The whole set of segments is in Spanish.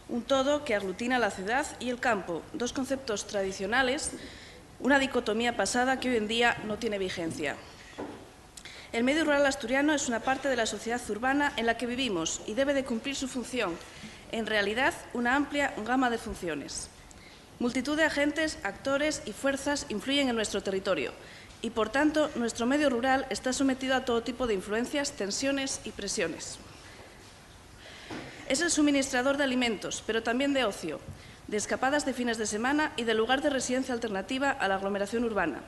Un todo que aglutina la ciudad y el campo, dos conceptos tradicionales, una dicotomía pasada que hoy en día no tiene vigencia. El medio rural asturiano es una parte de la sociedad urbana en la que vivimos y debe de cumplir su función, en realidad una amplia gama de funciones. Multitud de agentes, actores y fuerzas influyen en nuestro territorio y, por tanto, nuestro medio rural está sometido a todo tipo de influencias, tensiones y presiones. Es el suministrador de alimentos, pero también de ocio, de escapadas de fines de semana y de lugar de residencia alternativa a la aglomeración urbana.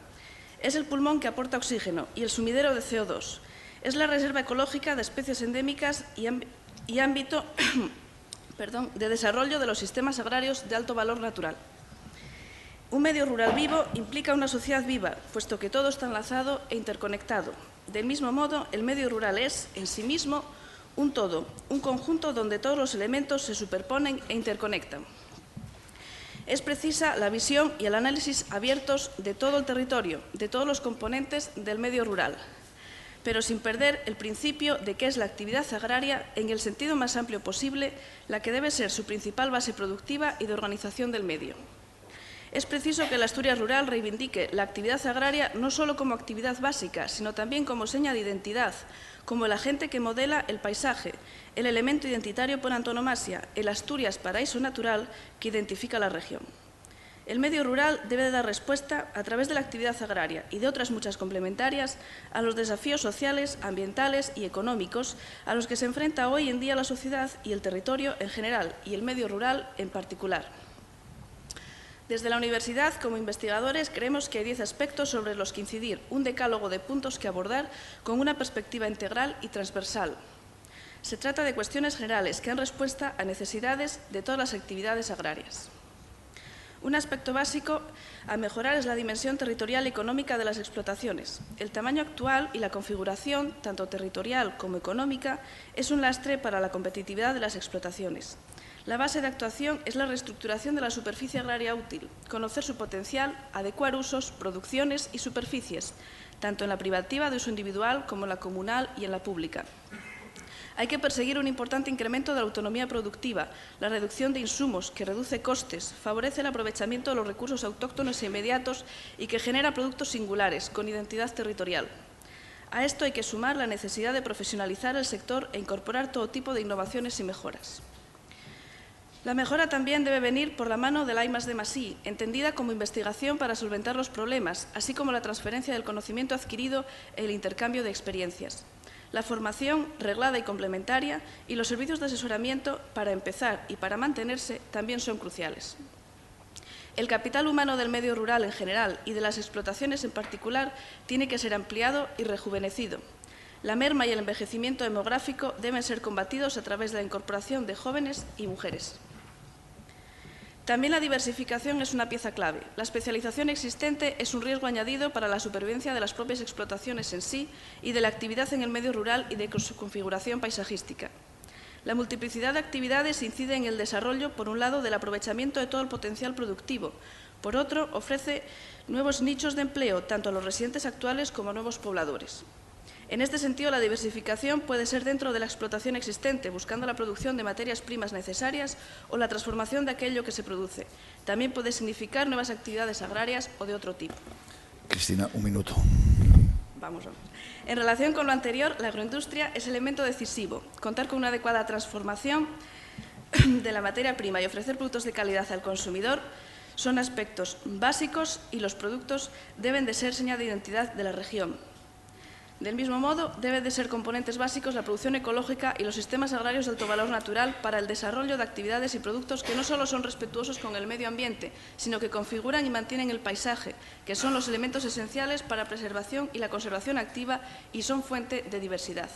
Es el pulmón que aporta oxígeno y el sumidero de CO2. Es la reserva ecológica de especies endémicas y ámbito de desarrollo de los sistemas agrarios de alto valor natural. Un medio rural vivo implica una sociedad viva, puesto que todo está enlazado e interconectado. Del mismo modo, el medio rural es, en sí mismo, un todo, un conjunto donde todos los elementos se superponen e interconectan. Es precisa la visión y el análisis abiertos de todo el territorio, de todos los componentes del medio rural, pero sin perder el principio de que es la actividad agraria, en el sentido más amplio posible, la que debe ser su principal base productiva y de organización del medio. Es preciso que la Asturias rural reivindique la actividad agraria no solo como actividad básica, sino también como seña de identidad, como el agente que modela el paisaje, el elemento identitario por antonomasia, el Asturias paraíso natural que identifica la región. El medio rural debe dar respuesta, a través de la actividad agraria y de otras muchas complementarias, a los desafíos sociales, ambientales y económicos a los que se enfrenta hoy en día la sociedad y el territorio en general y el medio rural en particular. Desde la universidad, como investigadores, creemos que hay 10 aspectos sobre los que incidir, un decálogo de puntos que abordar con una perspectiva integral y transversal. Se trata de cuestiones generales que dan respuesta a necesidades de todas las actividades agrarias. Un aspecto básico a mejorar es la dimensión territorial y económica de las explotaciones. El tamaño actual y la configuración, tanto territorial como económica, es un lastre para la competitividad de las explotaciones. La base de actuación es la reestructuración de la superficie agraria útil, conocer su potencial, adecuar usos, producciones y superficies, tanto en la privativa de uso individual como en la comunal y en la pública. Hay que perseguir un importante incremento de la autonomía productiva, la reducción de insumos, que reduce costes, favorece el aprovechamiento de los recursos autóctonos e inmediatos y que genera productos singulares, con identidad territorial. A esto hay que sumar la necesidad de profesionalizar el sector e incorporar todo tipo de innovaciones y mejoras. La mejora también debe venir por la mano del I+D+I, entendida como investigación para solventar los problemas, así como la transferencia del conocimiento adquirido y el intercambio de experiencias. La formación reglada y complementaria y los servicios de asesoramiento para empezar y para mantenerse también son cruciales. El capital humano del medio rural en general y de las explotaciones en particular tiene que ser ampliado y rejuvenecido. La merma y el envejecimiento demográfico deben ser combatidos a través de la incorporación de jóvenes y mujeres. También la diversificación es una pieza clave. La especialización existente es un riesgo añadido para la supervivencia de las propias explotaciones en sí y de la actividad en el medio rural y de su configuración paisajística. La multiplicidad de actividades incide en el desarrollo, por un lado, del aprovechamiento de todo el potencial productivo. Por otro, ofrece nuevos nichos de empleo, tanto a los residentes actuales como a nuevos pobladores. En este sentido, la diversificación puede ser dentro de la explotación existente, buscando la producción de materias primas necesarias o la transformación de aquello que se produce. También puede significar nuevas actividades agrarias o de otro tipo. Cristina, un minuto. Vamos. En relación con lo anterior, la agroindustria es elemento decisivo. Contar con una adecuada transformación de la materia prima y ofrecer productos de calidad al consumidor son aspectos básicos y los productos deben de ser seña de identidad de la región. Del mismo modo, deben de ser componentes básicos la producción ecológica y los sistemas agrarios de alto valor natural para el desarrollo de actividades y productos que no solo son respetuosos con el medio ambiente, sino que configuran y mantienen el paisaje, que son los elementos esenciales para la preservación y la conservación activa y son fuente de diversidad.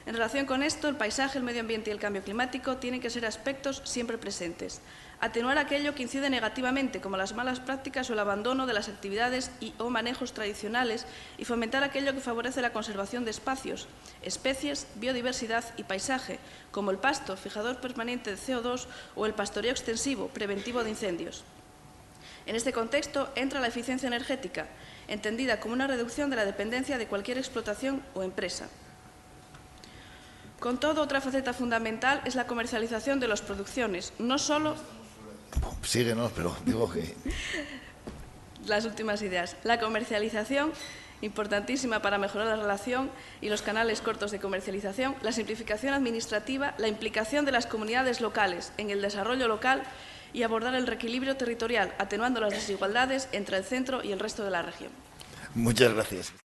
En relación con esto, el paisaje, el medio ambiente y el cambio climático tienen que ser aspectos siempre presentes. Atenuar aquello que incide negativamente, como las malas prácticas o el abandono de las actividades o manejos tradicionales, y fomentar aquello que favorece la conservación de espacios, especies, biodiversidad y paisaje, como el pasto, fijador permanente de CO2, o el pastoreo extensivo, preventivo de incendios. En este contexto entra la eficiencia energética, entendida como una reducción de la dependencia de cualquier explotación o empresa. Con todo, otra faceta fundamental es la comercialización de las producciones, no solo Síguenos, pero digo que... las últimas ideas. La comercialización, importantísima para mejorar la relación y los canales cortos de comercialización, la simplificación administrativa, la implicación de las comunidades locales en el desarrollo local y abordar el reequilibrio territorial, atenuando las desigualdades entre el centro y el resto de la región. Muchas gracias.